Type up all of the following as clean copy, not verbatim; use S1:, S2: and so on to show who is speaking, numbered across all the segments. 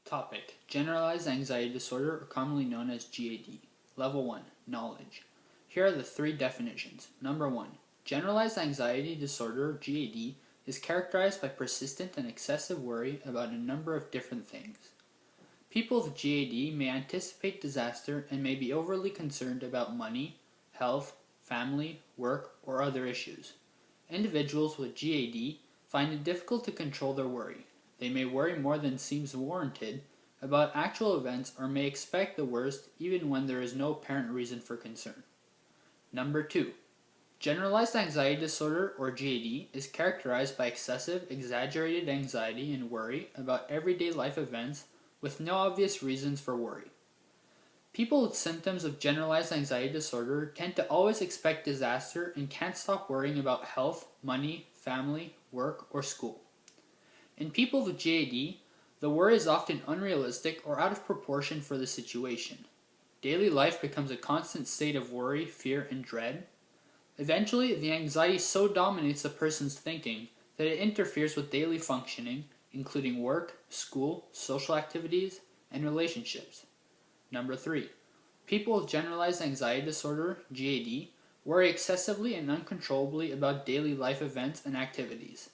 S1: Topic: Generalized Anxiety Disorder, or commonly known as GAD. Level 1. Knowledge. Here are the three definitions. Number 1. Generalized Anxiety Disorder, GAD, is characterized by persistent and excessive worry about a number of different things. People with GAD may anticipate disaster and may be overly concerned about money, health, family, work, or other issues. Individuals with GAD find it difficult to control their worry. They may worry more than seems warranted about actual events or may expect the worst even when there is no apparent reason for concern. Number 2. Generalized Anxiety Disorder, or GAD, is characterized by excessive, exaggerated anxiety and worry about everyday life events with no obvious reasons for worry. People with symptoms of generalized anxiety disorder tend to always expect disaster and can't stop worrying about health, money, family, work, or school. In people with GAD, the worry is often unrealistic or out of proportion for the situation. Daily life becomes a constant state of worry, fear, and dread. Eventually, the anxiety so dominates a person's thinking that it interferes with daily functioning, including work, school, social activities, and relationships. Number 3. People with generalized anxiety disorder, GAD, worry excessively and uncontrollably about daily life events and activities.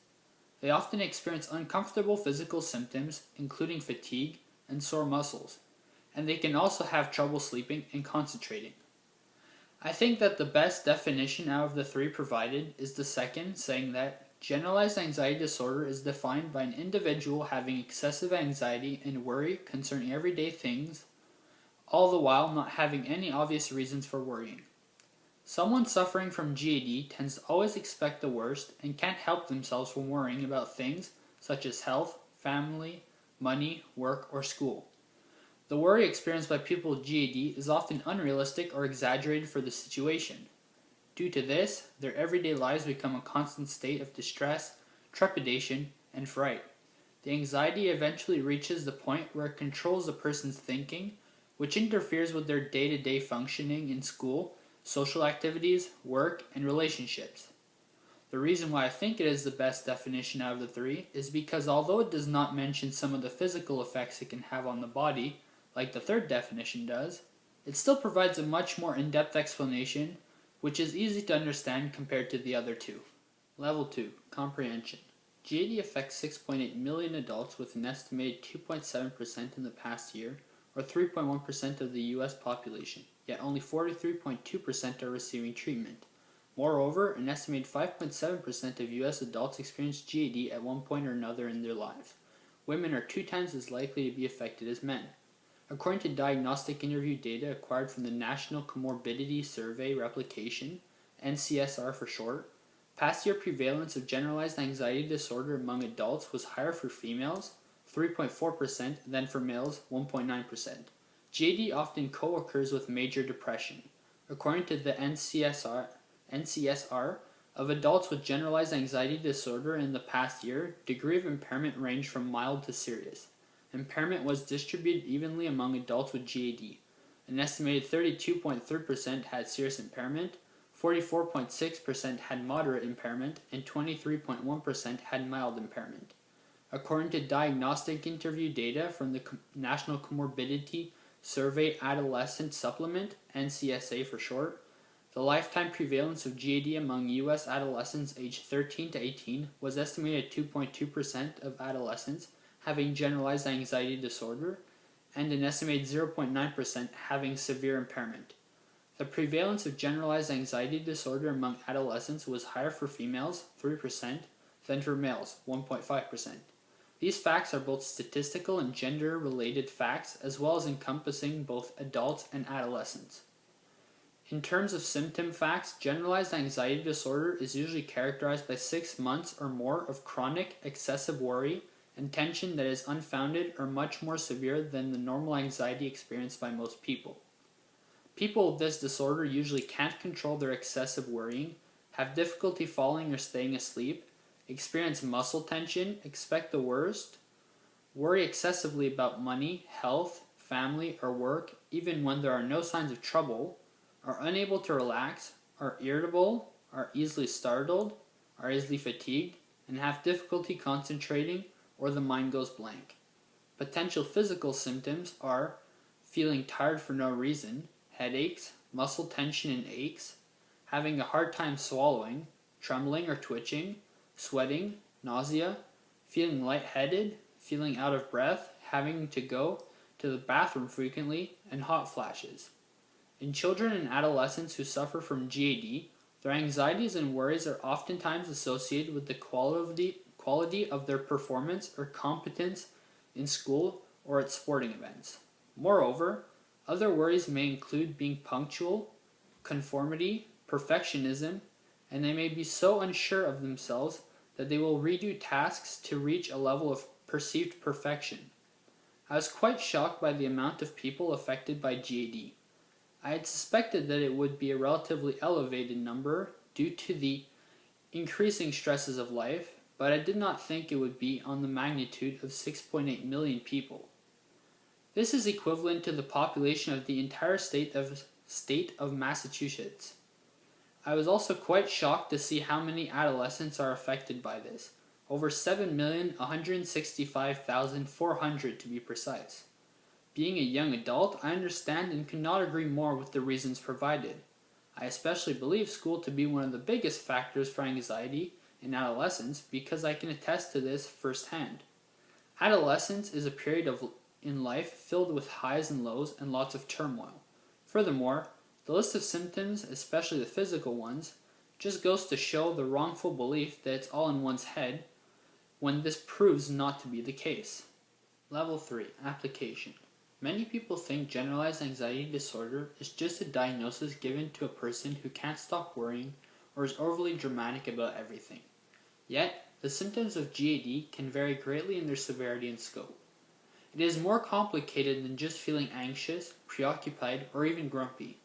S1: They often experience uncomfortable physical symptoms, including fatigue and sore muscles, and they can also have trouble sleeping and concentrating. I think that the best definition out of the three provided is the second, saying that generalized anxiety disorder is defined by an individual having excessive anxiety and worry concerning everyday things, all the while not having any obvious reasons for worrying. Someone suffering from GAD tends to always expect the worst and can't help themselves from worrying about things such as health, family, money, work, or school. The worry experienced by people with GAD is often unrealistic or exaggerated for the situation. Due to this, their everyday lives become a constant state of distress, trepidation, and fright. The anxiety eventually reaches the point where it controls the person's thinking, which interferes with their day-to-day functioning in school, social activities, work, and relationships. The reason why I think it is the best definition out of the three is because although it does not mention some of the physical effects it can have on the body, like the third definition does, it still provides a much more in-depth explanation, which is easy to understand compared to the other two. Level 2. Comprehension. GAD affects 6.8 million adults with an estimated 2.7% in the past year, or 3.1% of the U.S. population, yet only 43.2% are receiving treatment. Moreover, an estimated 5.7% of U.S. adults experience GAD at one point or another in their lives. Women are 2 times as likely to be affected as men. According to diagnostic interview data acquired from the National Comorbidity Survey Replication, NCSR for short, past year prevalence of generalized anxiety disorder among adults was higher for females, 3.4%, than for males, 1.9%. GAD often co-occurs with major depression. According to the NCSR, of adults with generalized anxiety disorder in the past year, degree of impairment ranged from mild to serious. Impairment was distributed evenly among adults with GAD. An estimated 32.3% had serious impairment, 44.6% had moderate impairment, and 23.1% had mild impairment. According to diagnostic interview data from the National Comorbidity Survey Adolescent Supplement, NCSA for short, the lifetime prevalence of GAD among U.S. adolescents aged 13 to 18 was estimated at 2.2% of adolescents having generalized anxiety disorder, and an estimated 0.9% having severe impairment. The prevalence of generalized anxiety disorder among adolescents was higher for females, 3%, than for males, 1.5%. These facts are both statistical and gender-related facts, as well as encompassing both adults and adolescents. In terms of symptom facts, generalized anxiety disorder is usually characterized by 6 months or more of chronic, excessive worry and tension that is unfounded or much more severe than the normal anxiety experienced by most people. People with this disorder usually can't control their excessive worrying, have difficulty falling or staying asleep, experience muscle tension, expect the worst, worry excessively about money, health, family, or work, even when there are no signs of trouble, are unable to relax, are irritable, are easily startled, are easily fatigued, and have difficulty concentrating, or the mind goes blank. Potential physical symptoms are feeling tired for no reason, headaches, muscle tension and aches, having a hard time swallowing, trembling or twitching, sweating, nausea, feeling lightheaded, feeling out of breath, having to go to the bathroom frequently, and hot flashes. In children and adolescents who suffer from GAD, their anxieties and worries are oftentimes associated with the quality of their performance or competence in school or at sporting events. Moreover, other worries may include being punctual, conformity, perfectionism, and they may be so unsure of themselves that they will redo tasks to reach a level of perceived perfection. I was quite shocked by the amount of people affected by GAD. I had suspected that it would be a relatively elevated number due to the increasing stresses of life, but I did not think it would be on the magnitude of 6.8 million people. This is equivalent to the population of the entire state of Massachusetts. I was also quite shocked to see how many adolescents are affected by this, over 7,165,400 to be precise. Being a young adult, I understand and cannot agree more with the reasons provided. I especially believe school to be one of the biggest factors for anxiety in adolescence because I can attest to this firsthand. Adolescence is a period in life filled with highs and lows and lots of turmoil. Furthermore, the list of symptoms, especially the physical ones, just goes to show the wrongful belief that it's all in one's head when this proves not to be the case. Level 3. Application. Many people think generalized anxiety disorder is just a diagnosis given to a person who can't stop worrying or is overly dramatic about everything. Yet, the symptoms of GAD can vary greatly in their severity and scope. It is more complicated than just feeling anxious, preoccupied, or even grumpy.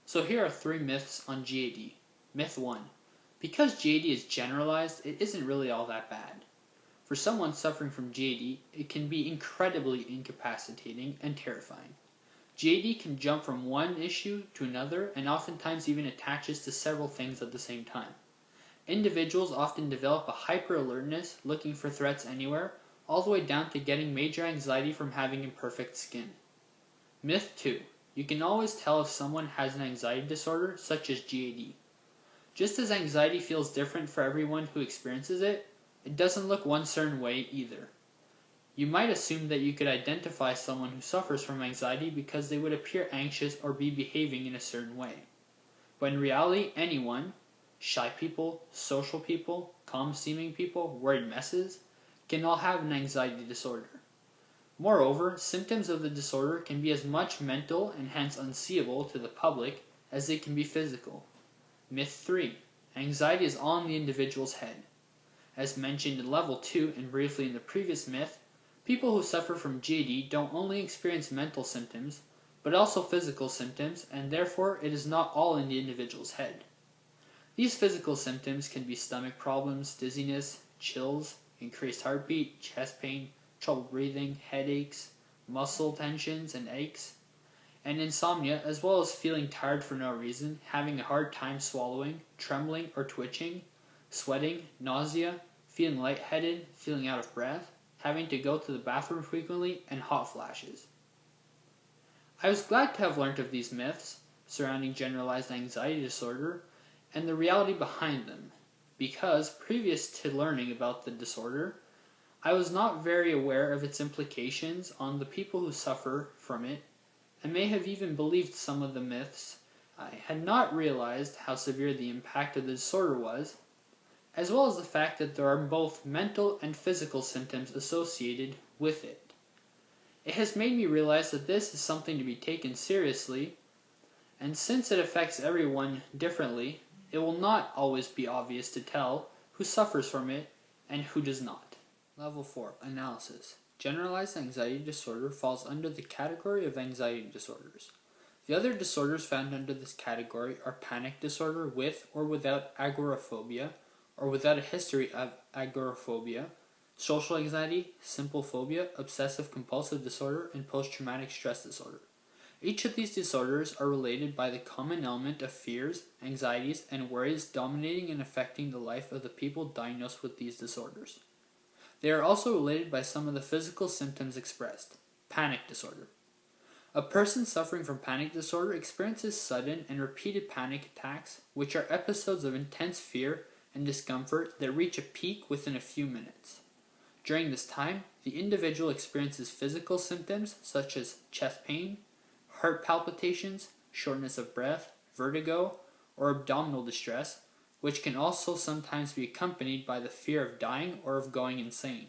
S1: So here are 3 myths on GAD. Myth 1. Because GAD is generalized, it isn't really all that bad. For someone suffering from GAD, it can be incredibly incapacitating and terrifying. GAD can jump from one issue to another and oftentimes even attaches to several things at the same time. Individuals often develop a hyper-alertness, looking for threats anywhere, all the way down to getting major anxiety from having imperfect skin. Myth 2. You can always tell if someone has an anxiety disorder, such as GAD. Just as anxiety feels different for everyone who experiences it, it doesn't look one certain way either. You might assume that you could identify someone who suffers from anxiety because they would appear anxious or be behaving in a certain way. But in reality, anyone, shy people, social people, calm-seeming people, worried messes, can all have an anxiety disorder. Moreover, symptoms of the disorder can be as much mental and hence unseeable to the public as they can be physical. Myth 3. Anxiety is all in the individual's head. As mentioned in Level 2 and briefly in the previous myth, people who suffer from GAD don't only experience mental symptoms, but also physical symptoms, and therefore it is not all in the individual's head. These physical symptoms can be stomach problems, dizziness, chills, increased heartbeat, chest pain, trouble breathing, headaches, muscle tensions and aches, and insomnia, as well as feeling tired for no reason, having a hard time swallowing, trembling or twitching, sweating, nausea, feeling lightheaded, feeling out of breath, having to go to the bathroom frequently, and hot flashes. I was glad to have learnt of these myths surrounding generalized anxiety disorder and the reality behind them, because previous to learning about the disorder, I was not very aware of its implications on the people who suffer from it, and may have even believed some of the myths. I had not realized how severe the impact of the disorder was, as well as the fact that there are both mental and physical symptoms associated with it. It has made me realize that this is something to be taken seriously, and since it affects everyone differently, it will not always be obvious to tell who suffers from it and who does not. Level 4. Analysis. Generalized anxiety disorder falls under the category of anxiety disorders. The other disorders found under this category are panic disorder with or without agoraphobia, or without a history of agoraphobia, social anxiety, simple phobia, obsessive-compulsive disorder, and post-traumatic stress disorder. Each of these disorders are related by the common element of fears, anxieties, and worries dominating and affecting the life of the people diagnosed with these disorders. They are also related by some of the physical symptoms expressed. Panic disorder. A person suffering from panic disorder experiences sudden and repeated panic attacks, which are episodes of intense fear and discomfort that reach a peak within a few minutes. During this time, the individual experiences physical symptoms such as chest pain, heart palpitations, shortness of breath, vertigo, or abdominal distress, which can also sometimes be accompanied by the fear of dying or of going insane.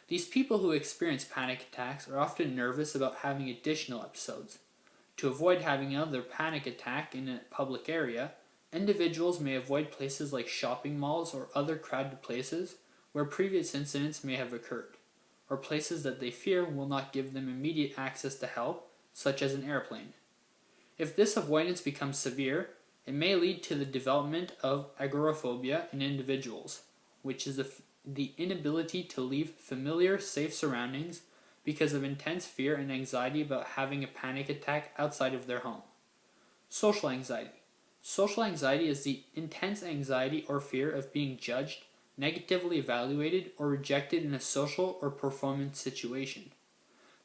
S1: These people who experience panic attacks are often nervous about having additional episodes. To avoid having another panic attack in a public area, individuals may avoid places like shopping malls or other crowded places where previous incidents may have occurred, or places that they fear will not give them immediate access to help, such as an airplane. If this avoidance becomes severe, it may lead to the development of agoraphobia in individuals, which is the inability to leave familiar, safe surroundings because of intense fear and anxiety about having a panic attack outside of their home. Social anxiety. Social anxiety is the intense anxiety or fear of being judged, negatively evaluated, or rejected in a social or performance situation.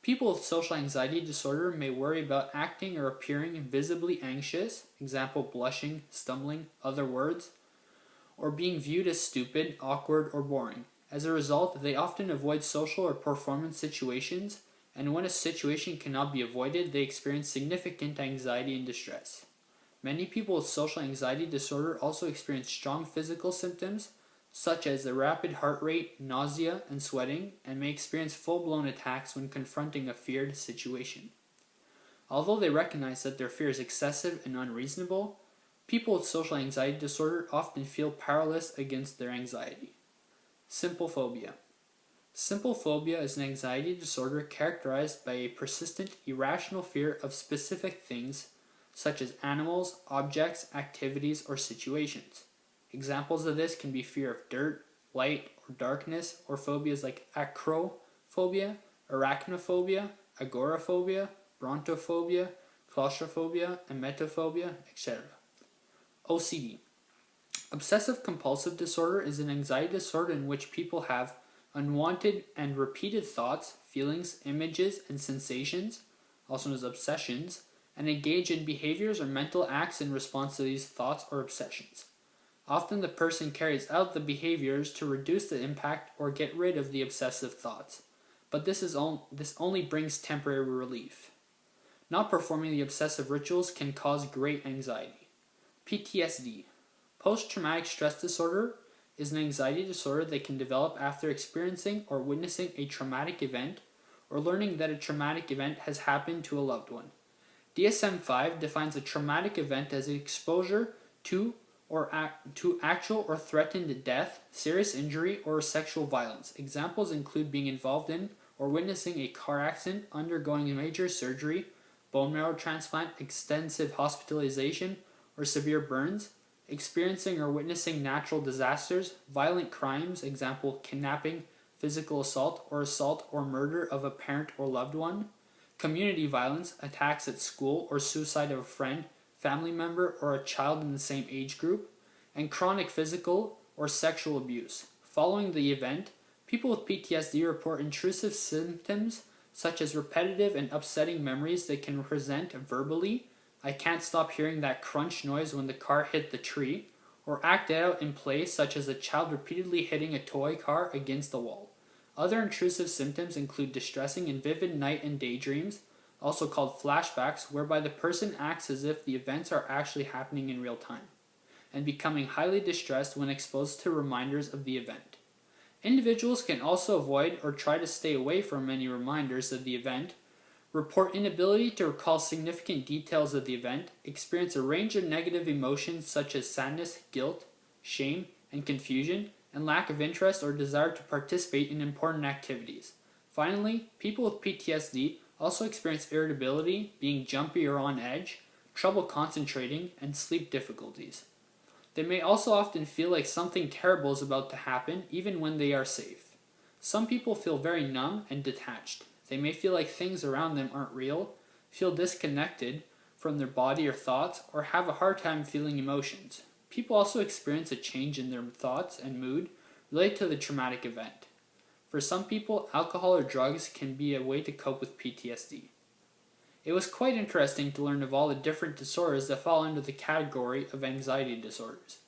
S1: People with social anxiety disorder may worry about acting or appearing visibly anxious, example blushing, stumbling, other words, or being viewed as stupid, awkward, or boring. As a result, they often avoid social or performance situations, and when a situation cannot be avoided, they experience significant anxiety and distress. Many people with social anxiety disorder also experience strong physical symptoms, such as a rapid heart rate, nausea, and sweating, and may experience full-blown attacks when confronting a feared situation. Although they recognize that their fear is excessive and unreasonable, people with social anxiety disorder often feel powerless against their anxiety. Simple phobia. Simple phobia is an anxiety disorder characterized by a persistent, irrational fear of specific things, such as animals, objects, activities, or situations. Examples of this can be fear of dirt, light, or darkness, or phobias like acrophobia, arachnophobia, agoraphobia, brontophobia, claustrophobia, emetophobia, etc. OCD. Obsessive compulsive disorder is an anxiety disorder in which people have unwanted and repeated thoughts, feelings, images, and sensations, also known as obsessions, and engage in behaviors or mental acts in response to these thoughts or obsessions. Often the person carries out the behaviors to reduce the impact or get rid of the obsessive thoughts, but this only brings temporary relief. Not performing the obsessive rituals can cause great anxiety. PTSD. Post-traumatic stress disorder is an anxiety disorder that can develop after experiencing or witnessing a traumatic event or learning that a traumatic event has happened to a loved one. DSM-5 defines a traumatic event as exposure to actual or threatened death, serious injury, or sexual violence. Examples include being involved in or witnessing a car accident, undergoing major surgery, bone marrow transplant, extensive hospitalization, or severe burns, experiencing or witnessing natural disasters, violent crimes, example kidnapping, physical assault or murder of a parent or loved one, community violence, attacks at school or suicide of a friend, family member, or a child in the same age group, and chronic physical or sexual abuse. Following the event, people with PTSD report intrusive symptoms such as repetitive and upsetting memories that can present verbally, I can't stop hearing that crunch noise when the car hit the tree, or act out in play such as a child repeatedly hitting a toy car against the wall. Other intrusive symptoms include distressing and vivid night and daydreams, also called flashbacks, whereby the person acts as if the events are actually happening in real time, and becoming highly distressed when exposed to reminders of the event. Individuals can also avoid or try to stay away from many reminders of the event, report inability to recall significant details of the event, experience a range of negative emotions such as sadness, guilt, shame, and confusion, and lack of interest or desire to participate in important activities. Finally, people with PTSD also experience irritability, being jumpy or on edge, trouble concentrating, and sleep difficulties. They may also often feel like something terrible is about to happen, even when they are safe. Some people feel very numb and detached. They may feel like things around them aren't real, feel disconnected from their body or thoughts, or have a hard time feeling emotions. People also experience a change in their thoughts and mood related to the traumatic event. For some people, alcohol or drugs can be a way to cope with PTSD. It was quite interesting to learn of all the different disorders that fall under the category of anxiety disorders.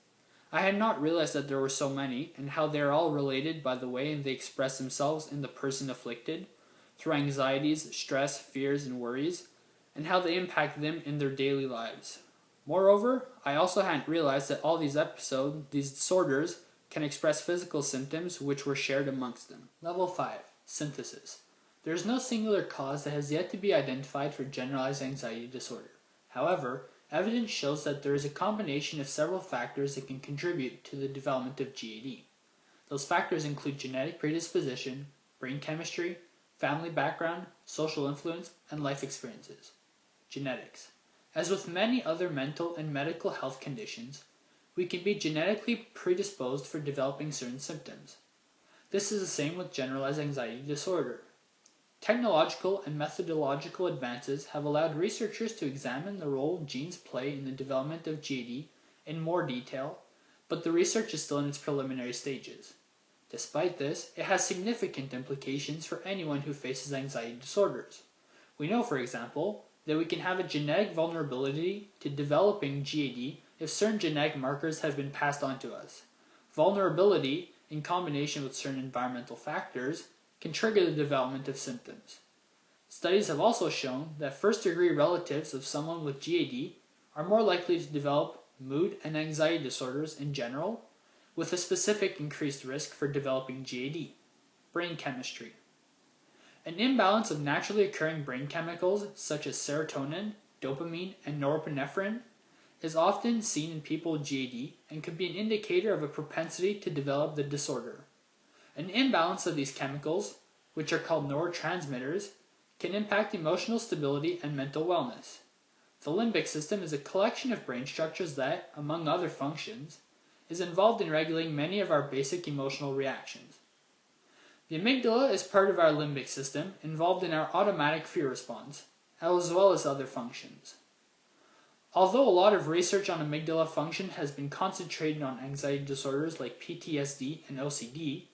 S1: I had not realized that there were so many, and how they are all related by the way they express themselves in the person afflicted, through anxieties, stress, fears, and worries, and how they impact them in their daily lives. Moreover, I also hadn't realized that all these disorders, can express physical symptoms which were shared amongst them. Level 5. Synthesis. There is no singular cause that has yet to be identified for generalized anxiety disorder. However, evidence shows that there is a combination of several factors that can contribute to the development of GAD. Those factors include genetic predisposition, brain chemistry, family background, social influence, and life experiences. Genetics. As with many other mental and medical health conditions, we can be genetically predisposed for developing certain symptoms. This is the same with generalized anxiety disorder. Technological and methodological advances have allowed researchers to examine the role genes play in the development of GAD in more detail, but the research is still in its preliminary stages. Despite this, it has significant implications for anyone who faces anxiety disorders. We know, for example, that we can have a genetic vulnerability to developing GAD if certain genetic markers have been passed on to us. Vulnerability, in combination with certain environmental factors, can trigger the development of symptoms. Studies have also shown that first-degree relatives of someone with GAD are more likely to develop mood and anxiety disorders in general, with a specific increased risk for developing GAD. Brain chemistry. An imbalance of naturally occurring brain chemicals such as serotonin, dopamine, and norepinephrine is often seen in people with GAD and could be an indicator of a propensity to develop the disorder. An imbalance of these chemicals, which are called neurotransmitters, can impact emotional stability and mental wellness. The limbic system is a collection of brain structures that, among other functions, is involved in regulating many of our basic emotional reactions. The amygdala is part of our limbic system, involved in our automatic fear response, as well as other functions. Although a lot of research on amygdala function has been concentrated on anxiety disorders like PTSD and OCD,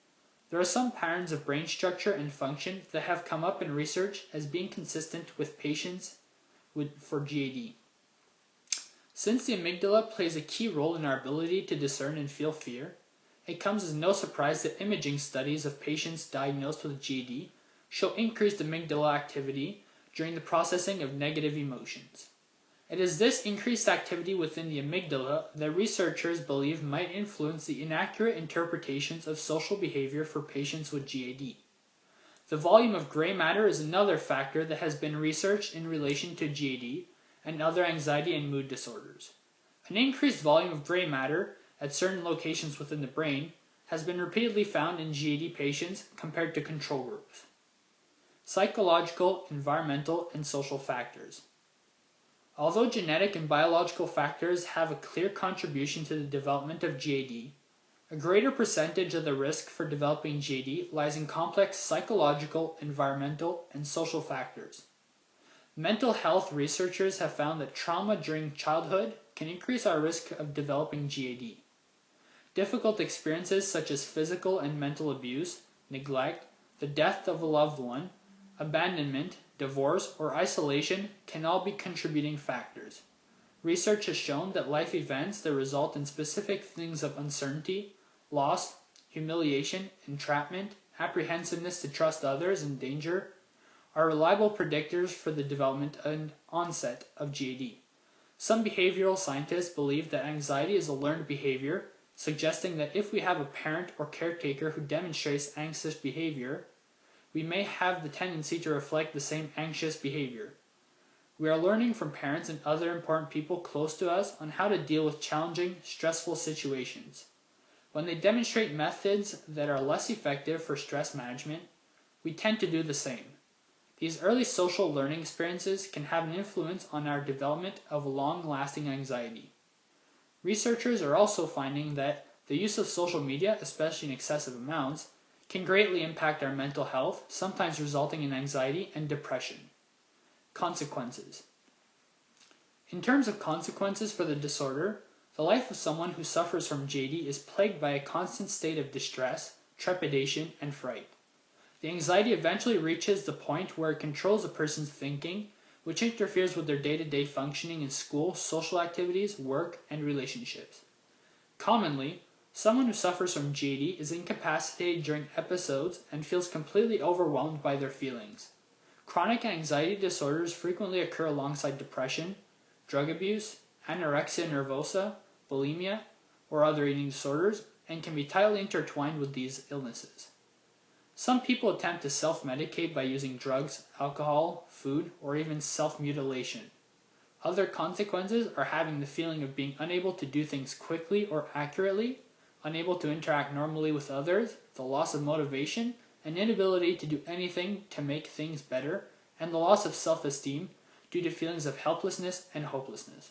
S1: there are some patterns of brain structure and function that have come up in research as being consistent with patients for GAD. Since the amygdala plays a key role in our ability to discern and feel fear, it comes as no surprise that imaging studies of patients diagnosed with GAD show increased amygdala activity during the processing of negative emotions. It is this increased activity within the amygdala that researchers believe might influence the inaccurate interpretations of social behavior for patients with GAD. The volume of gray matter is another factor that has been researched in relation to GAD and other anxiety and mood disorders. An increased volume of gray matter at certain locations within the brain has been repeatedly found in GAD patients compared to control groups. Psychological, environmental, and social factors. Although genetic and biological factors have a clear contribution to the development of GAD, a greater percentage of the risk for developing GAD lies in complex psychological, environmental, and social factors. Mental health researchers have found that trauma during childhood can increase our risk of developing GAD. Difficult experiences such as physical and mental abuse, neglect, the death of a loved one, abandonment, divorce, or isolation can all be contributing factors. Research has shown that life events that result in specific feelings of uncertainty, loss, humiliation, entrapment, apprehensiveness to trust others, and danger are reliable predictors for the development and onset of GAD. Some behavioral scientists believe that anxiety is a learned behavior, suggesting that if we have a parent or caretaker who demonstrates anxious behavior, we may have the tendency to reflect the same anxious behavior. We are learning from parents and other important people close to us on how to deal with challenging, stressful situations. When they demonstrate methods that are less effective for stress management, we tend to do the same. These early social learning experiences can have an influence on our development of long-lasting anxiety. Researchers are also finding that the use of social media, especially in excessive amounts, can greatly impact our mental health, sometimes resulting in anxiety and depression. Consequences. In terms of consequences for the disorder, the life of someone who suffers from GAD is plagued by a constant state of distress, trepidation, and fright. The anxiety eventually reaches the point where it controls a person's thinking, which interferes with their day-to-day functioning in school, social activities, work, and relationships. Commonly, someone who suffers from GAD is incapacitated during episodes and feels completely overwhelmed by their feelings. Chronic anxiety disorders frequently occur alongside depression, drug abuse, anorexia nervosa, bulimia, or other eating disorders, and can be tightly intertwined with these illnesses. Some people attempt to self-medicate by using drugs, alcohol, food, or even self-mutilation. Other consequences are having the feeling of being unable to do things quickly or accurately, unable to interact normally with others, the loss of motivation, an inability to do anything to make things better, and the loss of self-esteem due to feelings of helplessness and hopelessness.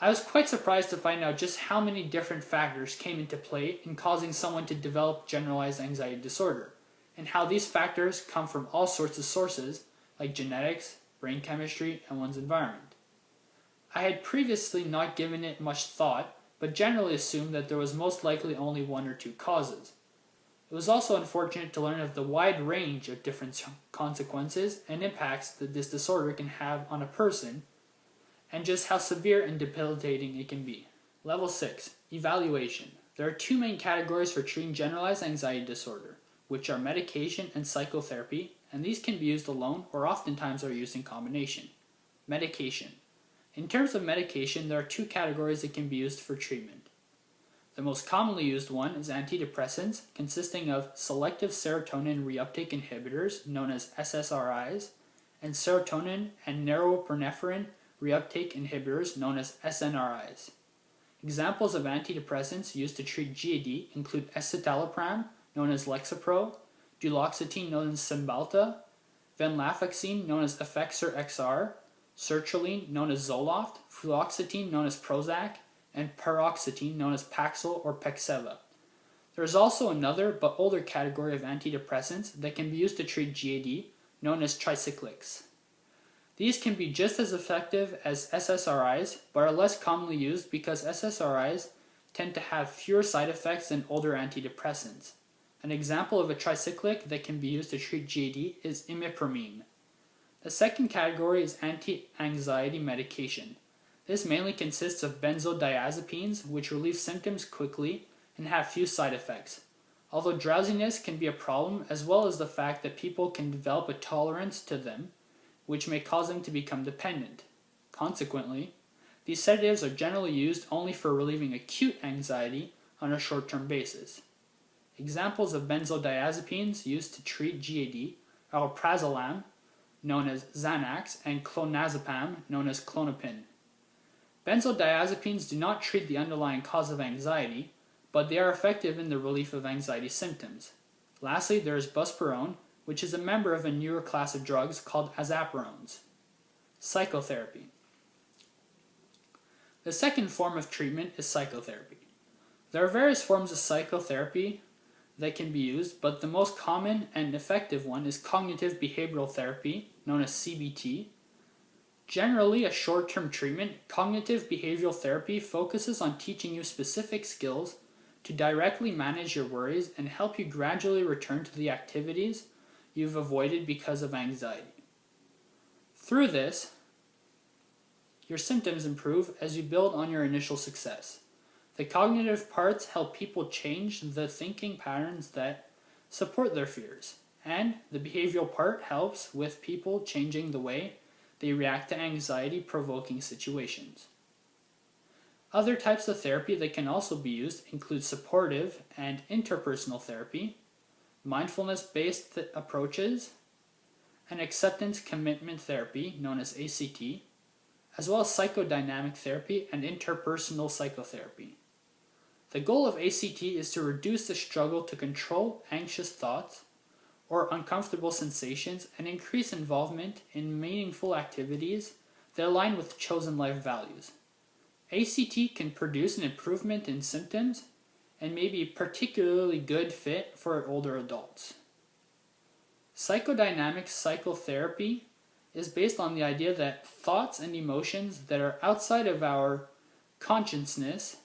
S1: I was quite surprised to find out just how many different factors came into play in causing someone to develop generalized anxiety disorder, and how these factors come from all sorts of sources like genetics, brain chemistry, and one's environment. I had previously not given it much thought, but generally assumed that there was most likely only one or two causes. It was also unfortunate to learn of the wide range of different consequences and impacts that this disorder can have on a person, and just how severe and debilitating it can be. Level 6. Evaluation. There are two main categories for treating generalized anxiety disorder, which are medication and psychotherapy, and these can be used alone or oftentimes are used in combination. Medication. In terms of medication, there are two categories that can be used for treatment. The most commonly used one is antidepressants, consisting of selective serotonin reuptake inhibitors, known as SSRIs, and serotonin and norepinephrine reuptake inhibitors, known as SNRIs. Examples of antidepressants used to treat GAD include escitalopram, known as Lexapro, duloxetine, known as Cymbalta, venlafaxine, known as Effexor XR, sertraline, known as Zoloft, fluoxetine, known as Prozac, and paroxetine, known as Paxil or Pexeva. There is also another but older category of antidepressants that can be used to treat GAD, known as tricyclics. These can be just as effective as SSRIs, but are less commonly used because SSRIs tend to have fewer side effects than older antidepressants. An example of a tricyclic that can be used to treat GAD is imipramine. The second category is anti-anxiety medication. This mainly consists of benzodiazepines, which relieve symptoms quickly and have few side effects. Although drowsiness can be a problem, as well as the fact that people can develop a tolerance to them, which may cause them to become dependent. Consequently, these sedatives are generally used only for relieving acute anxiety on a short-term basis. Examples of benzodiazepines used to treat GAD are alprazolam, known as Xanax, and clonazepam, known as Klonopin. Benzodiazepines do not treat the underlying cause of anxiety, but they are effective in the relief of anxiety symptoms. Lastly, there is buspirone, which is a member of a newer class of drugs called azapirones. Psychotherapy. The second form of treatment is psychotherapy. There are various forms of psychotherapy that can be used, but the most common and effective one is cognitive behavioral therapy, known as CBT. Generally a short-term treatment, cognitive behavioral therapy focuses on teaching you specific skills to directly manage your worries and help you gradually return to the activities you've avoided because of anxiety. Through this, your symptoms improve as you build on your initial success. The cognitive parts help people change the thinking patterns that support their fears, and the behavioral part helps with people changing the way they react to anxiety-provoking situations. Other types of therapy that can also be used include supportive and interpersonal therapy, mindfulness-based approaches, and acceptance commitment therapy, known as ACT, as well as psychodynamic therapy and interpersonal psychotherapy. The goal of ACT is to reduce the struggle to control anxious thoughts or uncomfortable sensations and increase involvement in meaningful activities that align with chosen life values. ACT can produce an improvement in symptoms and may be a particularly good fit for older adults. Psychodynamic psychotherapy is based on the idea that thoughts and emotions that are outside of our consciousness,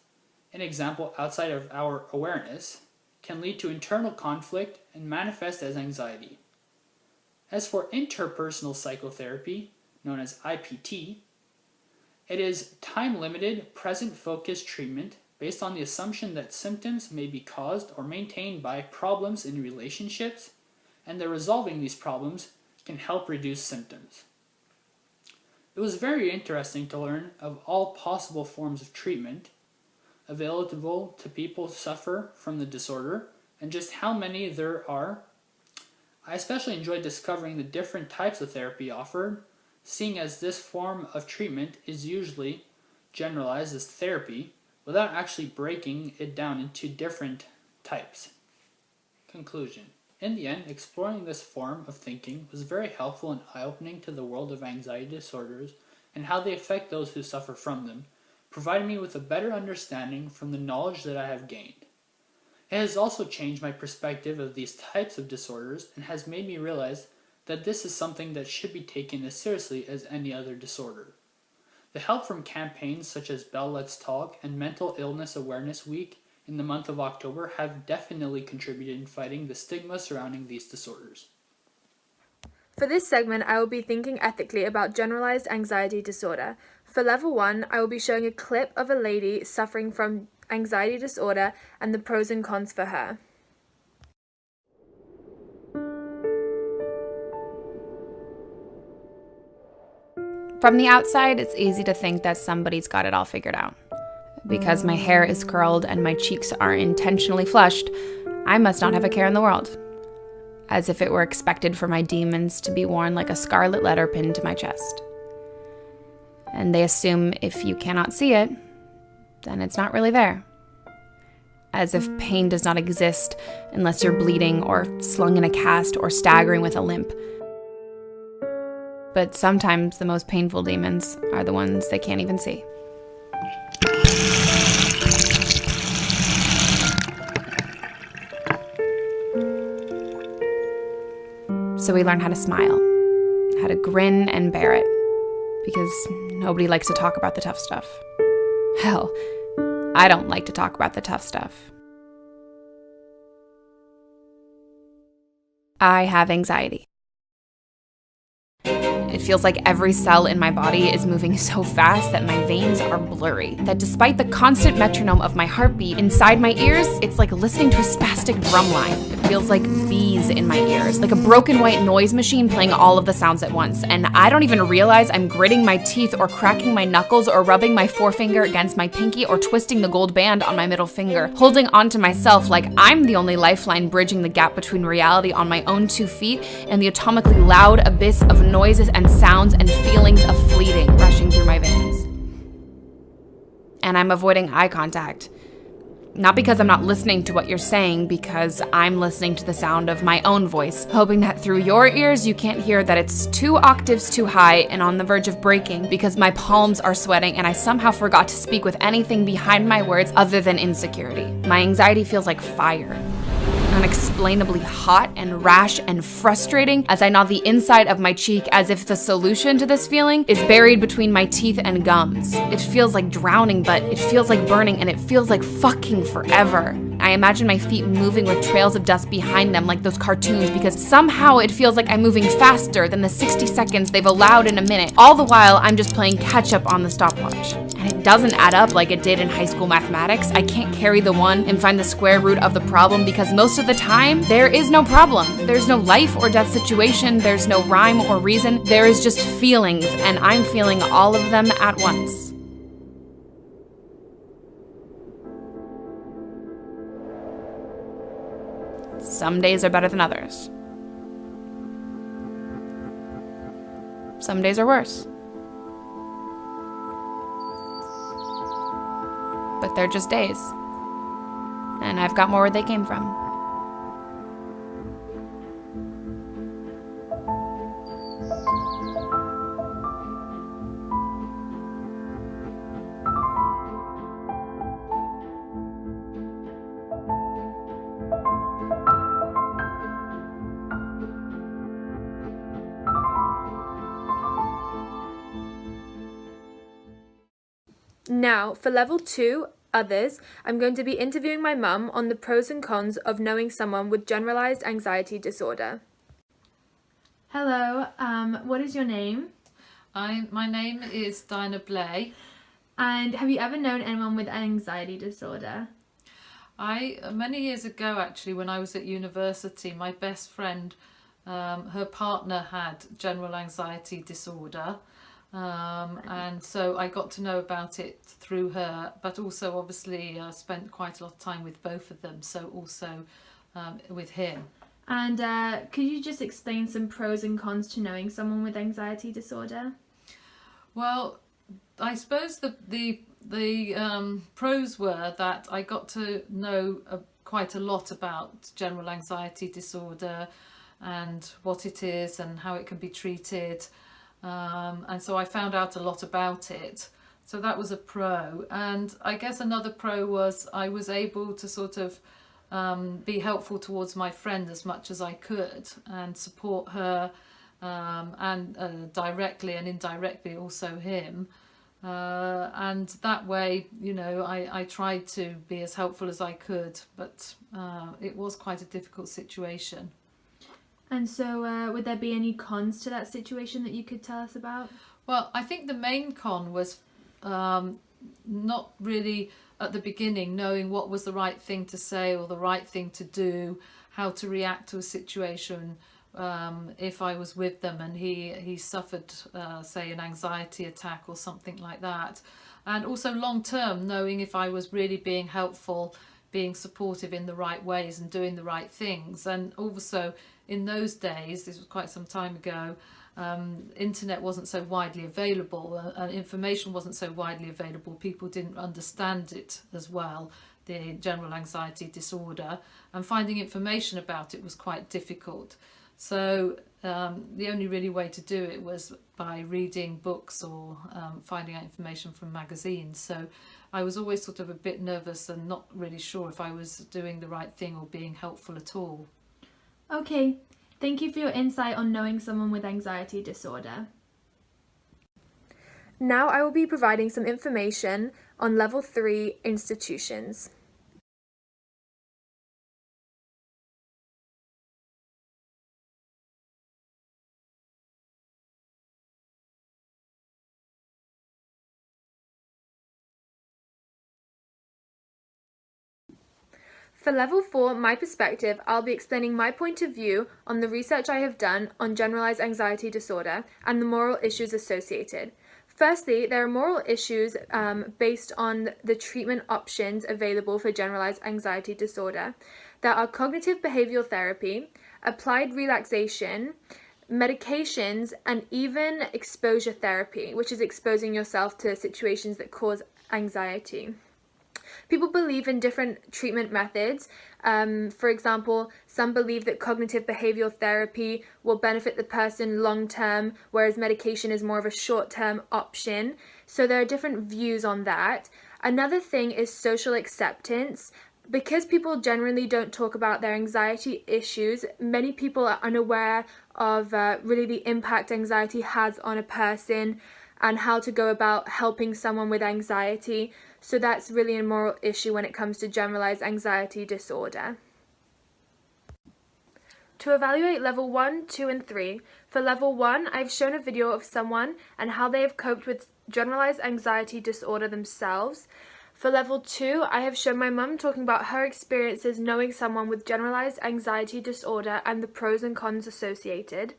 S1: an example outside of our awareness, can lead to internal conflict and manifest as anxiety. As for interpersonal psychotherapy, known as IPT, it is time-limited, present-focused treatment based on the assumption that symptoms may be caused or maintained by problems in relationships, and that resolving these problems can help reduce symptoms. It was very interesting to learn of all possible forms of treatment available to people who suffer from the disorder and just how many there are. I especially enjoyed discovering the different types of therapy offered, seeing as this form of treatment is usually generalized as therapy without actually breaking it down into different types. Conclusion. In the end, exploring this form of thinking was very helpful and eye-opening to the world of anxiety disorders and how they affect those who suffer from them, providing me with a better understanding from the knowledge that I have gained. It has also changed my perspective of these types of disorders and has made me realize that this is something that should be taken as seriously as any other disorder. The help from campaigns such as Bell Let's Talk and Mental Illness Awareness Week in the month of October have definitely contributed in fighting the stigma surrounding these disorders.
S2: For this segment, I will be thinking ethically about generalized anxiety disorder. For level 1, I will be showing a clip of a lady suffering from anxiety disorder and the pros and cons for her.
S3: From the outside, it's easy to think that somebody's got it all figured out. Because my hair is curled and my cheeks are intentionally flushed, I must not have a care in the world. As if it were expected for my demons to be worn like a scarlet letter pinned to my chest. And they assume if you cannot see it, then it's not really there. As if pain does not exist unless you're bleeding or slung in a cast or staggering with a limp. But sometimes the most painful demons are the ones they can't even see. So we learn how to smile, how to grin and bear it, because nobody likes to talk about the tough stuff. Hell, I don't like to talk about the tough stuff. I have anxiety. It feels like every cell in my body is moving so fast that my veins are blurry. That despite the constant metronome of my heartbeat inside my ears, it's like listening to a spastic drum line. It feels like bees in my ears, like a broken white noise machine playing all of the sounds at once. And I don't even realize I'm gritting my teeth or cracking my knuckles or rubbing my forefinger against my pinky or twisting the gold band on my middle finger, holding onto myself like I'm the only lifeline bridging the gap between reality on my own 2 feet and the atomically loud abyss of noises and sounds and feelings of fleeting rushing through my veins. And I'm avoiding eye contact. Not because I'm not listening to what you're saying, because I'm listening to the sound of my own voice, hoping that through your ears you can't hear that it's 2 octaves too high and on the verge of breaking because my palms are sweating and I somehow forgot to speak with anything behind my words other than insecurity. My anxiety feels like fire. Unexplainably hot and rash and frustrating as I gnaw the inside of my cheek as if the solution to this feeling is buried between my teeth and gums. It feels like drowning, but it feels like burning, and it feels like fucking forever. I imagine my feet moving with trails of dust behind them like those cartoons because somehow it feels like I'm moving faster than the 60 seconds they've allowed in a minute. All the while, I'm just playing catch up on the stopwatch. And it doesn't add up like it did in high school mathematics. I can't carry the 1 and find the square root of the problem because most of the time, there is no problem. There's no life or death situation. There's no rhyme or reason. There is just feelings, and I'm feeling all of them at once. Some days are better than others. Some days are worse. But they're just days. And I've got more where they came from.
S2: Now, for level 2, others, I'm going to be interviewing my mum on the pros and cons of knowing someone with generalized anxiety disorder. Hello, what is your name?
S4: My name is Dinah Blais.
S2: And have you ever known anyone with anxiety disorder?
S4: Many years ago, actually, when I was at university, my best friend, her partner had general anxiety disorder. And so I got to know about it through her, but also obviously spent quite a lot of time with both of them, so also with him.
S2: And could you just explain some pros and cons to knowing someone with anxiety disorder?
S4: Well, I suppose the pros were that I got to know quite a lot about general anxiety disorder and what it is and how it can be treated. And so I found out a lot about it. So that was a pro. And I guess another pro was I was able to sort of be helpful towards my friend as much as I could and support her and directly and indirectly also him. And that way, you know, I tried to be as helpful as I could, but it was quite a difficult situation.
S2: And so would there be any cons to that situation that you could tell us about?
S4: Well, I think the main con was not really at the beginning knowing what was the right thing to say or the right thing to do, how to react to a situation if I was with them and he suffered, say, an anxiety attack or something like that. And also long term, knowing if I was really being helpful, being supportive in the right ways and doing the right things. And also in those days, this was quite some time ago, internet wasn't so widely available and information wasn't so widely available. People didn't understand it as well, the general anxiety disorder, and finding information about it was quite difficult. So the only really way to do it was by reading books or finding out information from magazines. So I was always sort of a bit nervous and not really sure if I was doing the right thing or being helpful at all.
S2: Okay, thank you for your insight on knowing someone with anxiety disorder. Now I will be providing some information on Level 3 institutions. For Level 4, My Perspective, I'll be explaining my point of view on the research I have done on generalized anxiety disorder and the moral issues associated. Firstly, there are moral issues based on the treatment options available for generalized anxiety disorder. There are cognitive behavioral therapy, applied relaxation, medications, and even exposure therapy, which is exposing yourself to situations that cause anxiety. People believe in different treatment methods. For example, some believe that cognitive behavioral therapy will benefit the person long term, whereas medication is more of a short term option. So there are different views on that. Another thing is social acceptance. Because people generally don't talk about their anxiety issues, many people are unaware of really the impact anxiety has on a person and how to go about helping someone with anxiety. So that's really a moral issue when it comes to generalized anxiety disorder. To evaluate Level 1, 2, and 3, for Level 1, I've shown a video of someone and how they have coped with generalized anxiety disorder themselves. For Level 2, I have shown my mum talking about her experiences knowing someone with generalized anxiety disorder and the pros and cons associated.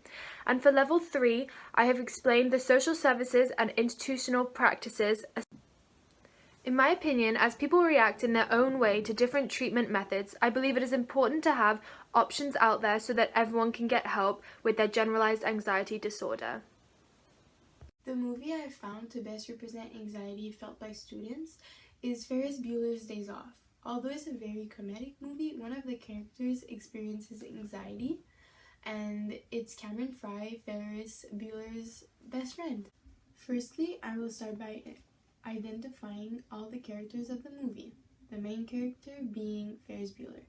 S2: And for Level 3, I have explained the social services and institutional practices. In my opinion, as people react in their own way to different treatment methods, I believe it is important to have options out there so that everyone can get help with their generalized anxiety disorder.
S5: The movie I found to best represent anxiety felt by students is Ferris Bueller's Days Off. Although it's a very comedic movie, one of the characters experiences anxiety, and it's Cameron Fry, Ferris Bueller's best friend. Firstly, I will start by identifying all the characters of the movie. The main character being Ferris Bueller.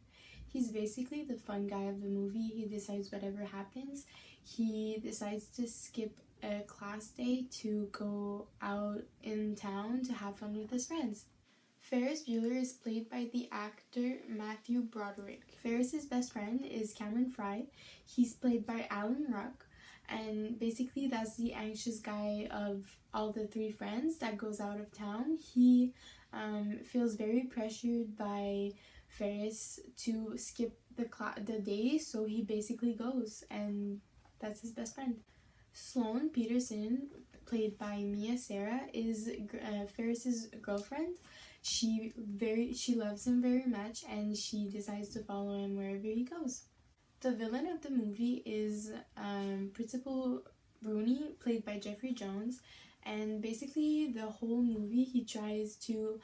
S5: He's basically the fun guy of the movie. He decides whatever happens. He decides to skip a class day to go out in town to have fun with his friends. Ferris Bueller is played by the actor Matthew Broderick. Ferris's best friend is Cameron Fry. He's played by Alan Ruck, and basically that's the anxious guy of all the three friends that goes out of town. He feels very pressured by Ferris to skip the day, so he basically goes, and that's his best friend. Sloane Peterson, played by Mia Sara, is Ferris's girlfriend. She loves him very much, and she decides to follow him wherever he goes. The villain of the movie is Principal Rooney, played by Jeffrey Jones, and basically the whole movie he tries to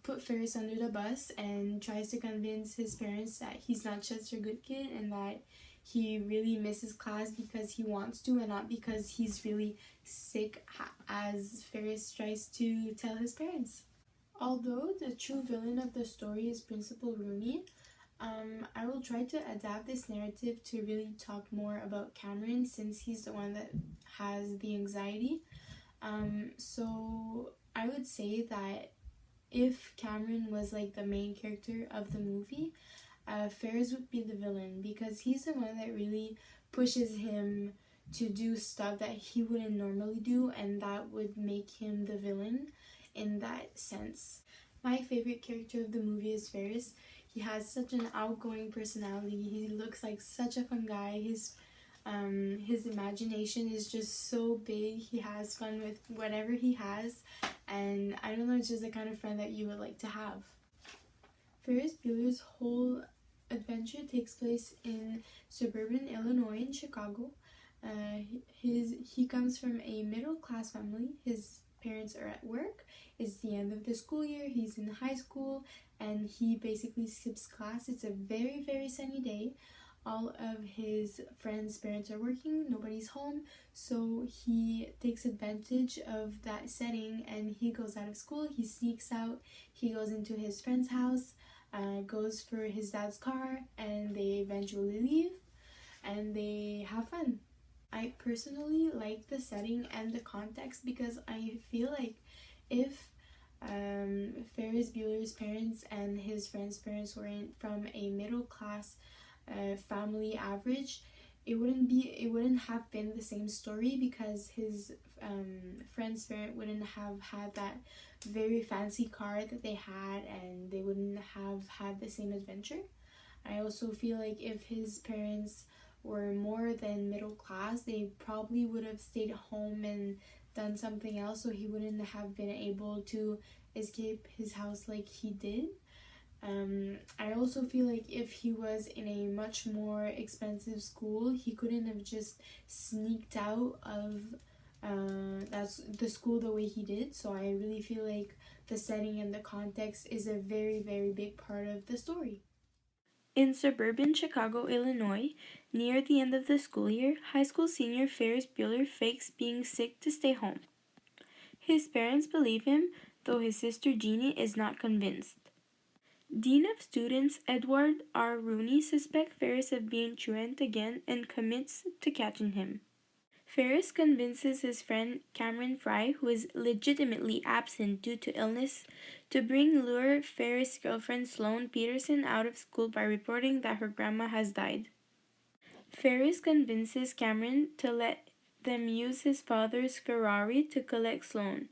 S5: put Ferris under the bus and tries to convince his parents that he's not just a good kid and that he really misses class because he wants to and not because he's really sick, as Ferris tries to tell his parents. Although the true villain of the story is Principal Rooney, I will try to adapt this narrative to really talk more about Cameron, since he's the one that has the anxiety. So I would say that if Cameron was like the main character of the movie, Ferris would be the villain, because he's the one that really pushes him to do stuff that he wouldn't normally do, and that would make him the villain in that sense. My favorite character of the movie is Ferris. He has such an outgoing personality. He looks like such a fun guy. His imagination is just so big. He has fun with whatever he has, and I don't know, it's just the kind of friend that you would like to have. Ferris Bueller's whole adventure takes place in suburban Illinois in Chicago. He comes from a middle-class family. His parents are at work. It's the end of the school year. He's in high school, and he basically skips class. It's a very, very sunny day. All of his friends' parents are working, nobody's home, so he takes advantage of that setting and he goes out of school. He sneaks out, he goes into his friend's house, goes for his dad's car, and they eventually leave and they have fun. I personally like the setting and the context, because I feel like if Ferris Bueller's parents and his friend's parents were from a middle class family average, it wouldn't have been the same story, because his friend's parent wouldn't have had that very fancy car that they had, and they wouldn't have had the same adventure. I also feel like if his parents were more than middle class, they probably would have stayed home and done something else, so he wouldn't have been able to escape his house like he did. I also feel like if he was in a much more expensive school, he couldn't have just sneaked out of that's the school the way he did. So I really feel like the setting and the context is a very, very big part of the story. In suburban Chicago, Illinois, near the end of the school year, high school senior Ferris Bueller fakes being sick to stay home. His parents believe him, though his sister Jeannie is not convinced. Dean of Students Edward R. Rooney suspects Ferris of being truant again and commits to catching him. Ferris convinces his friend Cameron Fry, who is legitimately absent due to illness, to lure Ferris' girlfriend Sloane Peterson out of school by reporting that her grandma has died. Ferris convinces Cameron to let them use his father's Ferrari to collect Sloane.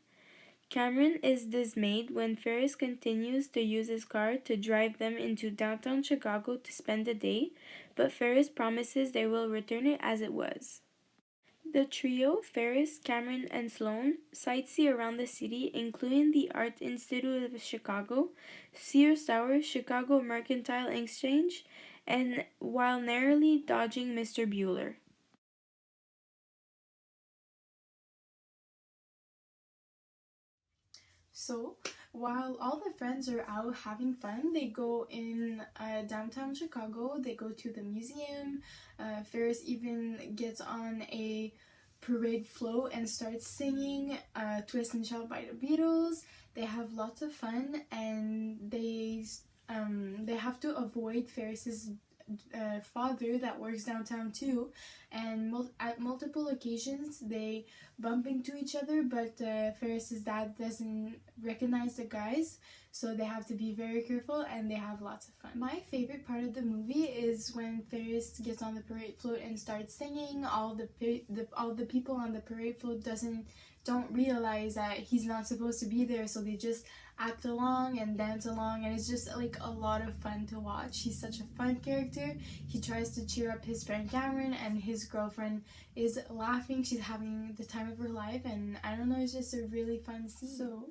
S5: Cameron is dismayed when Ferris continues to use his car to drive them into downtown Chicago to spend the day, but Ferris promises they will return it as it was. The trio, Ferris, Cameron, and Sloane, sightsee around the city, including the Art Institute of Chicago, Sears Tower, Chicago Mercantile Exchange, and while narrowly dodging Mr. Bueller. So, while all the friends are out having fun, they go in downtown Chicago, they go to the museum. Ferris even gets on a parade float and starts singing Twist and Shout by the Beatles. They have lots of fun, and they have to avoid Ferris's father that works downtown too, and at multiple occasions they bump into each other, but Ferris's dad doesn't recognize the guys, so they have to be very careful, and they have lots of fun. My favorite part of the movie is when Ferris gets on the parade float and starts singing. All the people on the parade float don't realize that he's not supposed to be there, so they just act along and dance along, and it's just like a lot of fun to watch. He's such a fun character. He tries to cheer up his friend Cameron, and his girlfriend is laughing. She's having the time of her life, and I don't know, it's just a really fun scene. So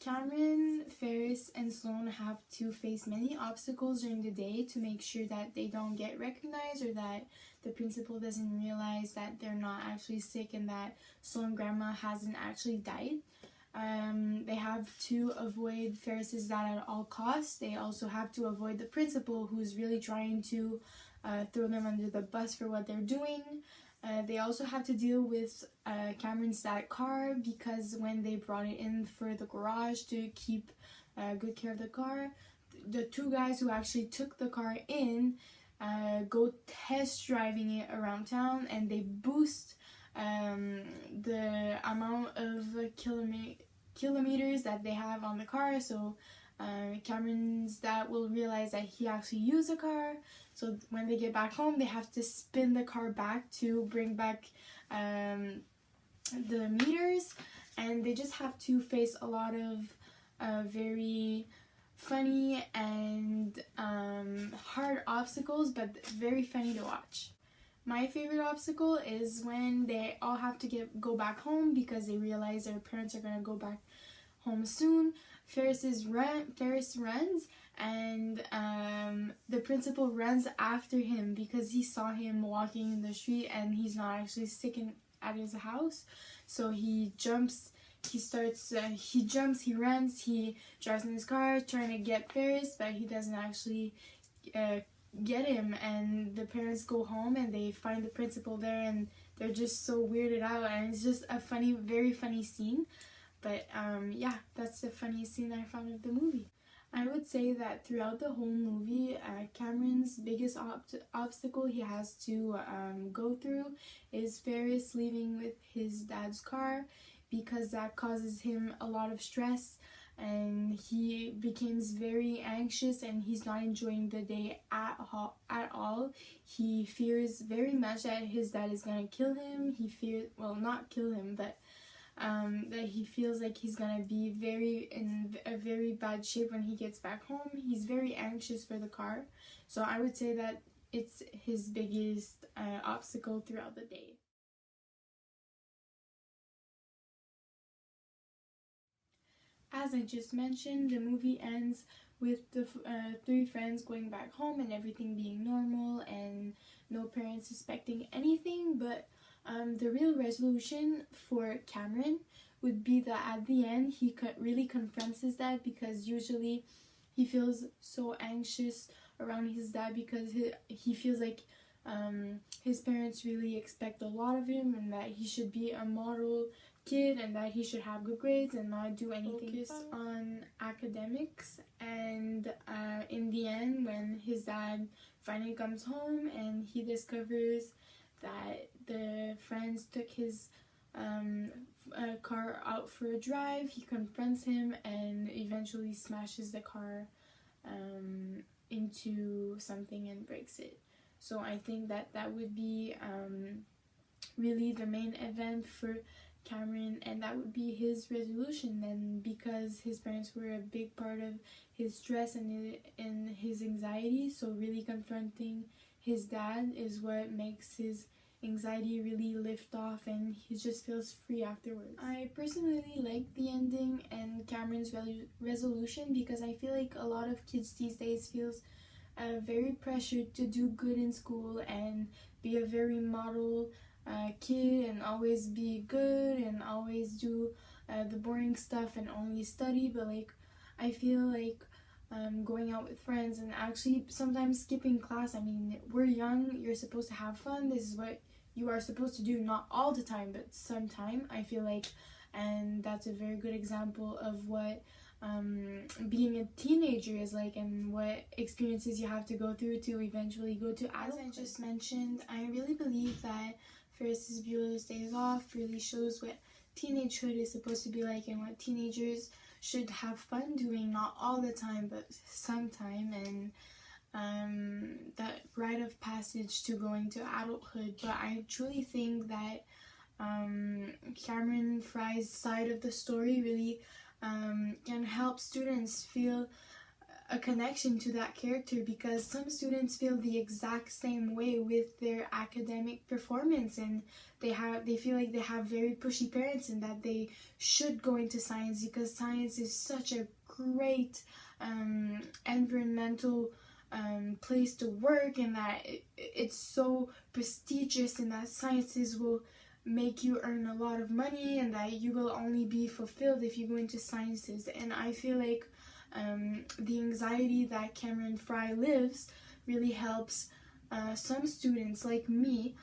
S5: Cameron, Ferris, and Sloane have to face many obstacles during the day to make sure that they don't get recognized, or that the principal doesn't realize that they're not actually sick and that Sloane's grandma hasn't actually died. They have to avoid Ferris's dad at all costs. They also have to avoid the principal, who's really trying to throw them under the bus for what they're doing. They also have to deal with Cameron's dad car, because when they brought it in for the garage to keep good care of the car, the two guys who actually took the car in go test driving it around town, and they boost the amount of kilometers that they have on the car, so Cameron's dad will realize that he actually used the car. So when they get back home, they have to spin the car back to bring back the meters, and they just have to face a lot of very funny and hard obstacles, but very funny to watch. My favorite obstacle is when they all have to go back home because they realize their parents are going to go back home soon. Ferris runs, and the principal runs after him because he saw him walking in the street and he's not actually sticking at his house. So he jumps, he runs, he drives in his car trying to get Ferris, but he doesn't actually get him, and the parents go home and they find the principal there, and they're just so weirded out, and it's just a very funny scene. But yeah, that's the funniest scene I found of the movie. I would say that throughout the whole movie, Cameron's biggest obstacle he has to go through is Ferris leaving with his dad's car, because that causes him a lot of stress, and he becomes very anxious, and he's not enjoying the day at all. He fears very much that his dad is gonna kill him. He fears, well, not kill him, but that he feels like he's gonna be in a very bad shape when he gets back home. He's very anxious for the car, so I would say that it's his biggest obstacle throughout the day. As I just mentioned, the movie ends with the three friends going back home and everything being normal and no parents suspecting anything, but the real resolution for Cameron would be that at the end he really confronts his dad, because usually he feels so anxious around his dad because he feels like his parents really expect a lot of him, and that he should be a model kid, and that he should have good grades and not do anything focus on academics. And in the end, when his dad finally comes home and he discovers that the friends took his car out for a drive, he confronts him and eventually smashes the car into something and breaks it. So I think that would be really the main event for Cameron, and that would be his resolution then, because his parents were a big part of his stress and his anxiety. So really confronting his dad is what makes his anxiety really lift off, and he just feels free afterwards. I personally like the ending and Cameron's resolution, because I feel like a lot of kids these days feels very pressured to do good in school and be a very model kid and always be good and always do the boring stuff and only study. But like, I feel like going out with friends and actually sometimes skipping class, I mean, we're young, you're supposed to have fun, this is what you are supposed to do, not all the time but sometime, I feel like. And that's a very good example of what being a teenager is like, and what experiences you have to go through to eventually go to adulthood. As I just mentioned, I really believe that Ferris Bueller's Days Off really shows what teenagehood is supposed to be like and what teenagers should have fun doing, not all the time, but sometime, and that rite of passage to going to adulthood. But I truly think that Cameron Fry's side of the story really can help students feel a connection to that character, because some students feel the exact same way with their academic performance, and they feel like they have very pushy parents and that they should go into science because science is such a great environmental place to work, and that it's so prestigious, and that sciences will make you earn a lot of money, and that you will only be fulfilled if you go into sciences. And I feel like the anxiety that Cameron Fry lives really helps some students like me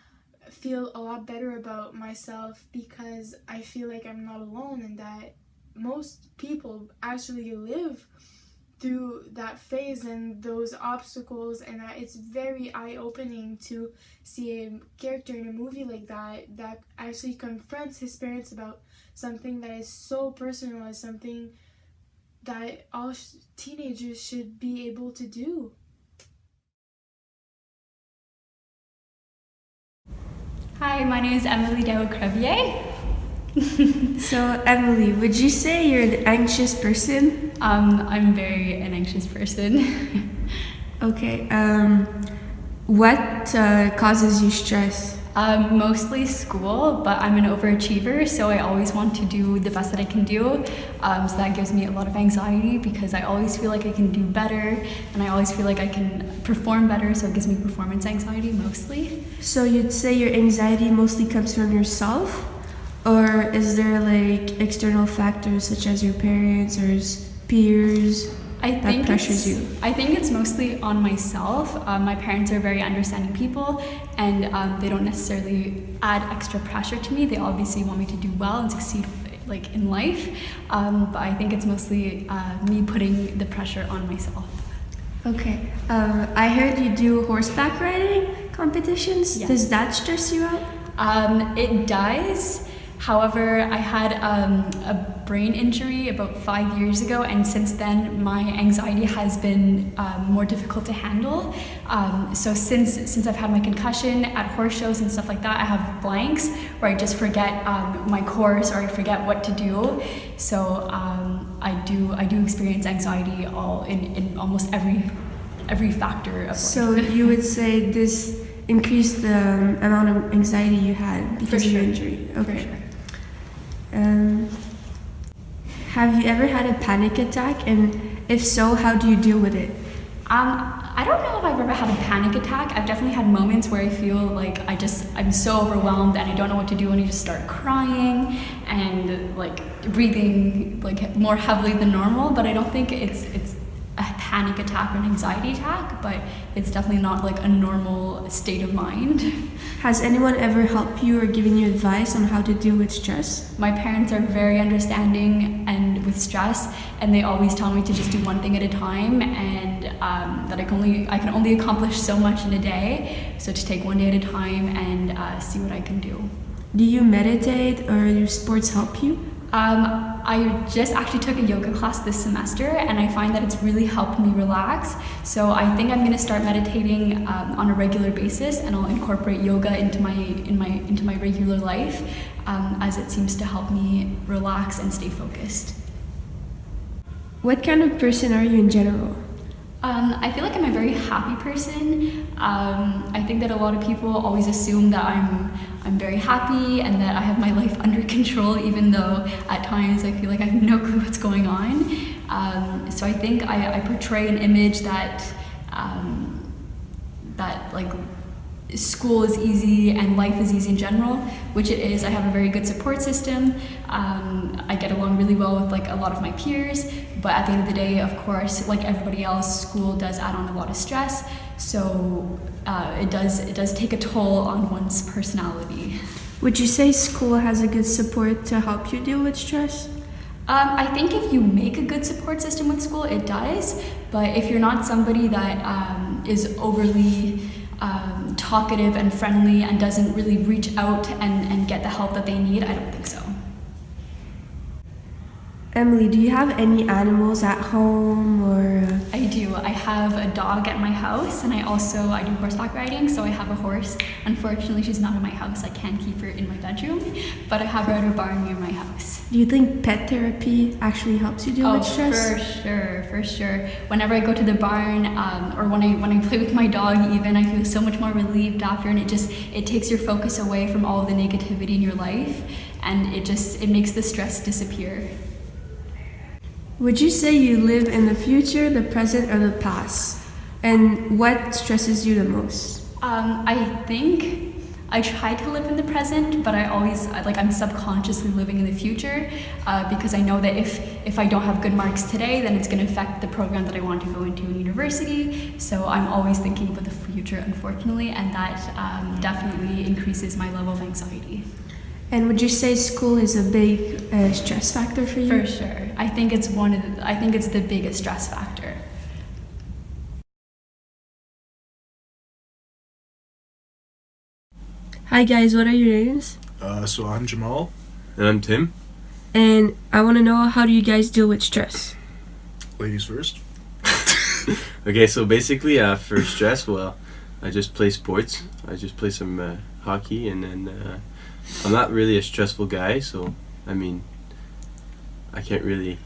S5: feel a lot better about myself, because I feel like I'm not alone, and that most people actually live through that phase and those obstacles, and that it's very eye-opening to see a character in a movie like that actually confronts his parents about something that is so personal, as something that all teenagers should be able to do.
S6: Hi, my name is Emily Crevier.
S7: So, Emily, would you say you're an anxious person?
S6: I'm very an anxious person.
S7: Okay. What causes you stress?
S6: Mostly school, but I'm an overachiever, so I always want to do the best that I can do. So that gives me a lot of anxiety, because I always feel like I can do better, and I always feel like I can perform better, so it gives me performance anxiety mostly.
S7: So you'd say your anxiety mostly comes from yourself? Or is there like external factors such as your parents or peers that pressures you?
S6: I think it's mostly on myself. My parents are very understanding people, and they don't necessarily add extra pressure to me. They obviously want me to do well and succeed like in life, but I think it's mostly me putting the pressure on myself.
S7: Okay. I heard you do horseback riding competitions.
S6: Yes.
S7: Does that stress you out?
S6: It does. However, I had a brain injury about 5 years ago, and since then my anxiety has been more difficult to handle. So since I've had my concussion at horse shows and stuff like that, I have blanks where I just forget my course, or I forget what to do. So I do experience anxiety in almost every factor of life.
S7: So you would say this increased the amount of anxiety you had because of your injury? Okay.
S6: For sure.
S7: Have you ever had a panic attack, and if so, how do you deal with it?
S6: I don't know if I've ever had a panic attack. I've definitely had moments where I feel like I'm so overwhelmed and I don't know what to do, and I just start crying and like breathing like more heavily than normal. But I don't think it's a panic attack or an anxiety attack, but it's definitely not like a normal state of mind.
S7: Has anyone ever helped you or given you advice on how to deal with stress?
S6: My parents are very understanding and with stress, and they always tell me to just do one thing at a time, and that I can only accomplish so much in a day, so to take one day at a time and see what I can do.
S7: Do you meditate, or do sports help you?
S6: I just actually took a yoga class this semester, and I find that it's really helped me relax. So I think I'm going to start meditating on a regular basis, and I'll incorporate yoga into my regular life, as it seems to help me relax and stay focused.
S7: What kind of person are you in general?
S6: I feel like I'm a very happy person. I think that a lot of people always assume that I'm very happy and that I have my life under control, even though at times I feel like I have no clue what's going on. So I think I portray an image that like school is easy and life is easy in general, which it is. I have a very good support system. I get along really well with like a lot of my peers, but at the end of the day, of course, like everybody else, school does add on a lot of stress. So it does take a toll on one's personality.
S7: Would you say school has a good support to help you deal with stress?
S6: I think if you make a good support system with school, it does. But if you're not somebody that is overly talkative and friendly and doesn't really reach out and get the help that they need, I don't think so.
S7: Emily, do you have any animals at home or?
S6: I do. I have a dog at my house, and I do horseback riding, so I have a horse. Unfortunately, she's not in my house. I can't keep her in my bedroom, but I have her at a barn near my house.
S7: Do you think pet therapy actually helps you deal with stress?
S6: For sure. Whenever I go to the barn, or when I play with my dog, even, I feel so much more relieved after, and it takes your focus away from all of the negativity in your life, and it makes the stress disappear.
S7: Would you say you live in the future, the present, or the past? And what stresses you the most?
S6: I think I try to live in the present, but I'm subconsciously living in the future because I know that if I don't have good marks today, then it's going to affect the program that I want to go into in university. So I'm always thinking about the future, unfortunately, and that definitely increases my level of anxiety.
S7: And would you say school is a big stress factor for you?
S6: For sure. I think it's the biggest stress factor.
S7: Hi guys, what are your names?
S8: So I'm Jamal.
S9: And I'm Tim.
S7: And I want to know, how do you guys deal with stress?
S8: Ladies first.
S9: Okay, so basically for stress, well, I just play sports. I just play some hockey, and then I'm not really a stressful guy, so I mean, I can't really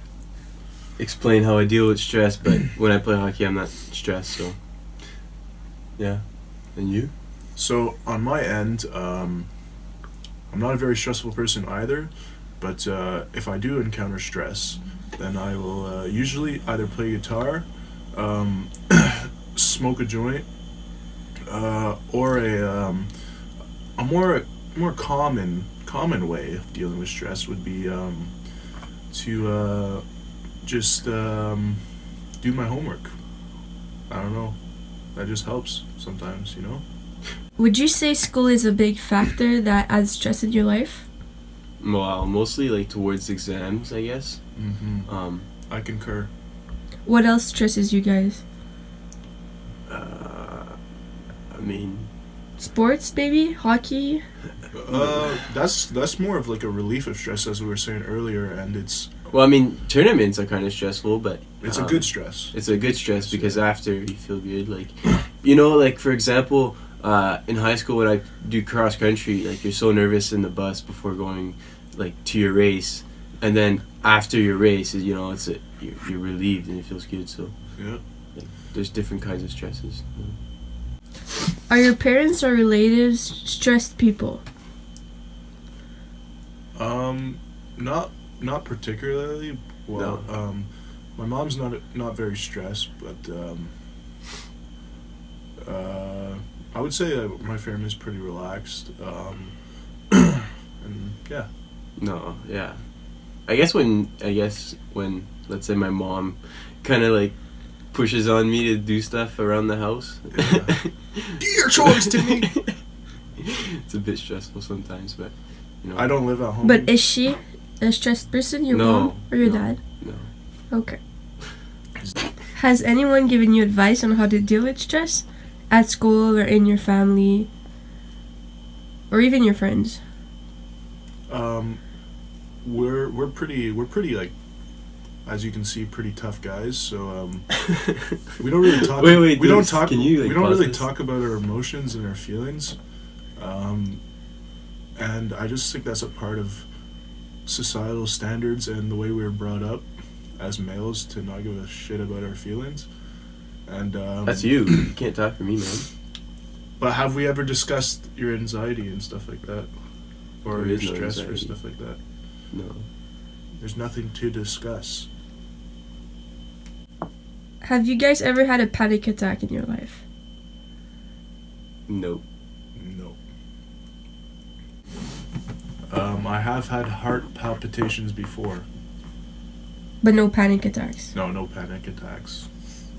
S9: explain how I deal with stress, but when I play hockey, I'm not stressed, so yeah. And you?
S8: So on my end, I'm not a very stressful person either, but if I do encounter stress, then I will usually either play guitar, smoke a joint, or a more common way of dealing with stress would be to just do my homework. I don't know. That just helps sometimes, you know?
S7: Would you say school is a big factor that adds stress in your life?
S9: Well, mostly like towards exams, I guess.
S8: Mm-hmm. I concur.
S7: What else stresses you guys?
S9: I mean,
S7: sports, maybe? Hockey?
S8: That's more of like a relief of stress, as we were saying earlier, and it's...
S9: Well, I mean, tournaments are kind of stressful, but...
S8: It's a good stress.
S9: It's a good stress because after you feel good, like... You know, like, for example, in high school when I do cross country, like, you're so nervous in the bus before going, like, to your race, and then after your race, you know, you're relieved and it feels good, so...
S8: Yeah.
S9: Like, there's different kinds of stresses. You know?
S7: Are your parents or relatives stressed people?
S8: Not particularly. Well,
S9: No.
S8: My mom's not very stressed, but I would say that my family's pretty relaxed. And yeah.
S9: No, yeah. I guess when let's say my mom kind of like pushes on me to do stuff around the house.
S8: Yeah. Do your chores, Timmy.
S9: It's a bit stressful sometimes, but you know.
S8: I don't live at home.
S7: But is she a stressed person, your mom or your dad?
S9: No.
S7: Okay. Has anyone given you advice on how to deal with stress at school or in your family or even your friends?
S8: We're pretty like, as you can see, pretty tough guys. So we don't really talk.
S9: Wait,
S8: we don't talk.
S9: Can you, like,
S8: we don't really
S9: this?
S8: talk about our emotions and our feelings. And I just think that's a part of societal standards and the way we were brought up as males to not give a shit about our feelings. And
S9: That's you. You can't talk for me, man.
S8: But have we ever discussed your anxiety and stuff like that, or
S9: There
S8: your
S9: is no
S8: stress or
S9: anxiety.
S8: stuff like that?
S9: No.
S8: There's nothing to discuss.
S7: Have you guys ever had a panic attack in your life?
S9: Nope.
S8: No. I have had heart palpitations before.
S7: But no panic attacks?
S8: No panic attacks.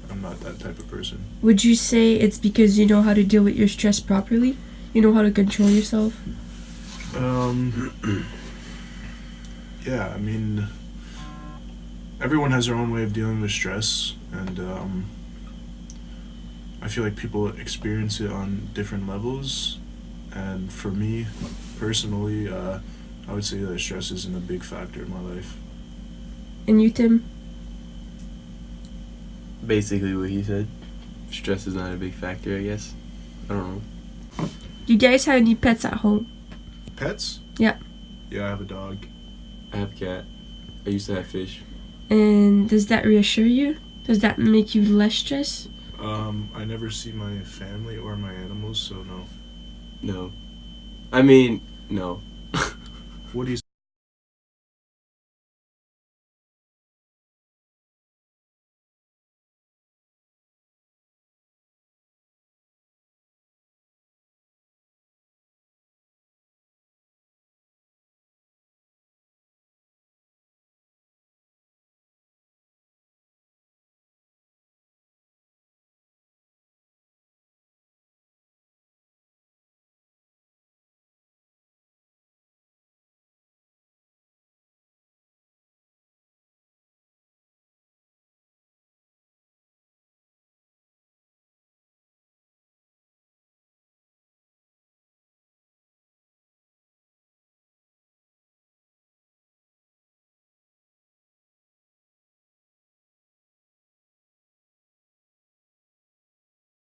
S8: I'm not that type of person.
S7: Would you say it's because you know how to deal with your stress properly? You know how to control yourself?
S8: Yeah, I mean, everyone has their own way of dealing with stress, and I feel like people experience it on different levels. And for me, personally, I would say that stress isn't a big factor in my life.
S7: And you, Tim?
S9: Basically what he said. Stress is not a big factor, I guess. I don't know.
S7: You guys have any pets at home?
S8: Pets?
S7: Yeah.
S8: Yeah, I have a dog.
S9: I have a cat. I used to have fish.
S7: And does that reassure you? Does that make you less stressed?
S8: I never see my family or my animals, so no.
S9: No. I mean, no.
S8: What do you